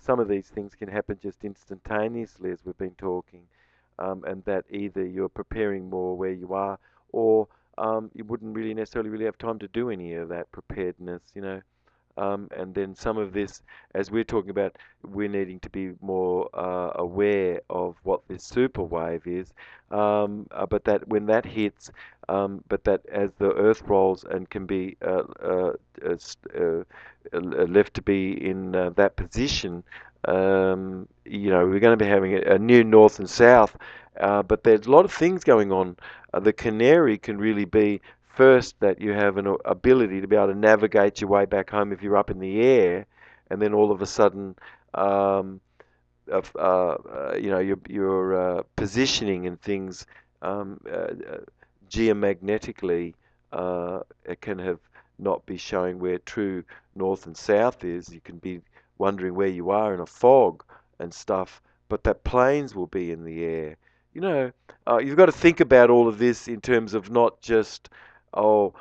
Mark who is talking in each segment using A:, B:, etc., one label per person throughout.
A: some of these things can happen just instantaneously, as we've been talking, and that either you're preparing more where you are, or you wouldn't really necessarily really have time to do any of that preparedness, you know. And then some of this, as we're talking about, we're needing to be more aware of what this super wave is. But that when that hits, but that as the Earth rolls and can be left to be in that position, you know, we're going to be having a new north and south. But there's a lot of things going on. The canary can really be first that you have an ability to be able to navigate your way back home if you're up in the air, and then all of a sudden, um, you know, your positioning and things geomagnetically it can have not be showing where true north and south is. You can be wondering where you are in a fog and stuff, but that planes will be in the air. You know, you've got to think about all of this in terms of not just, oh,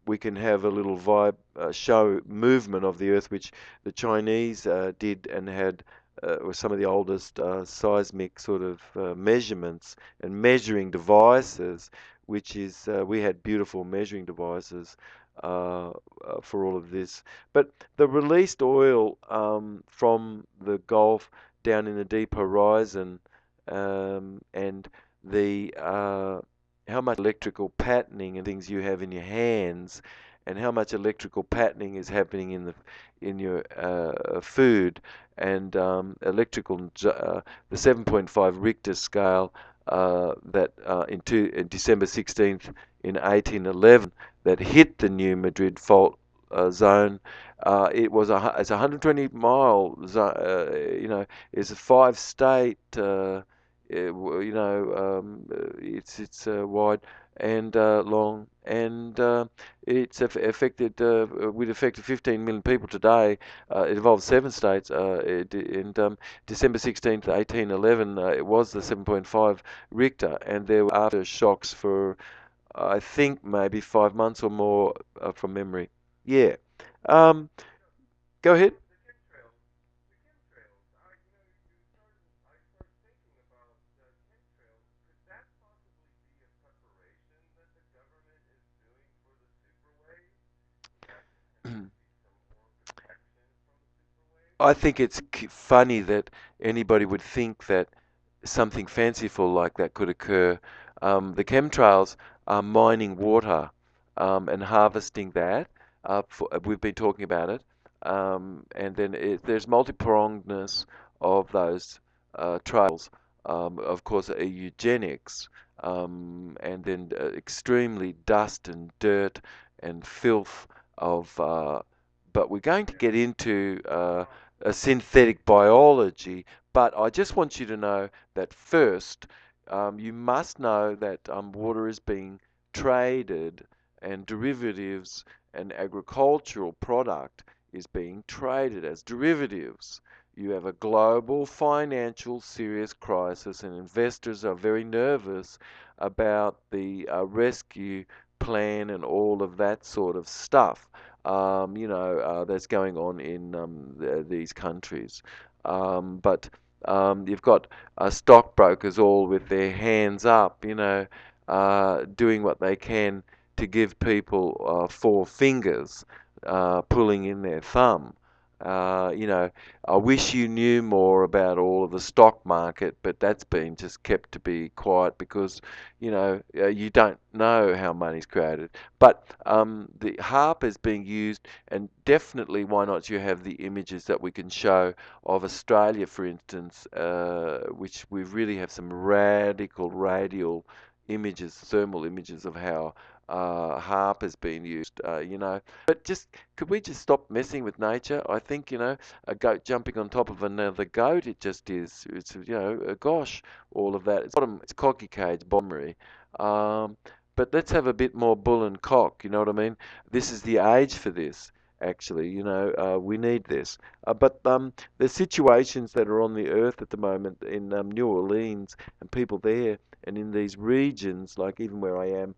A: we can have a little vibe show movement of the Earth, which the Chinese did and had were some of the oldest seismic sort of measurements and measuring devices, which is we had beautiful measuring devices for all of this. But the released oil from the Gulf down in the deep horizon and the how much electrical patterning and things you have in your hands, and how much electrical patterning is happening in your food, and the 7.5 Richter scale that in December 16th in 1811 that hit the New Madrid fault zone. It's a 120-mile zone. You know, it's a five-state. You know, it's wide and long, and it's affected. Would affect 15 million people today. It involves seven states. In December 16th, 1811, it was the 7.5 Richter, and there were aftershocks for I think maybe 5 months or more from memory. Yeah. Um, Go ahead. I think it's funny that anybody would think that something fanciful like that could occur. The chemtrails are mining water and harvesting that. We've been talking about it. And then there's multi-prongedness of those trails. Of course, eugenics, and then extremely dust and dirt and filth of but we're going to get into a synthetic biology. But I just want you to know that first, you must know that water is being traded, and derivatives and agricultural product is being traded as derivatives. You have a global financial serious crisis, and investors are very nervous about the rescue plan and all of that sort of stuff. You know, that's going on in these countries. But you've got stockbrokers all with their hands up, you know, doing what they can to give people four fingers, pulling in their thumb. You know, I wish you knew more about all of the stock market, but that's been just kept to be quiet because, you know, you don't know how money's created. But the harp is being used, and definitely why not you have the images that we can show of Australia, for instance, which we really have some radical radial images, thermal images of how harp has been used, you know. But just could we just stop messing with nature? I think, you know, a goat jumping on top of another goat, it just is. It's, you know, gosh, all of that. It's cocky cage bombery. Um, but let's have a bit more bull and cock, you know what I mean? This is the age for this, actually, you know, we need this. But the situations that are on the earth at the moment in New Orleans and people there and in these regions, like even where I am,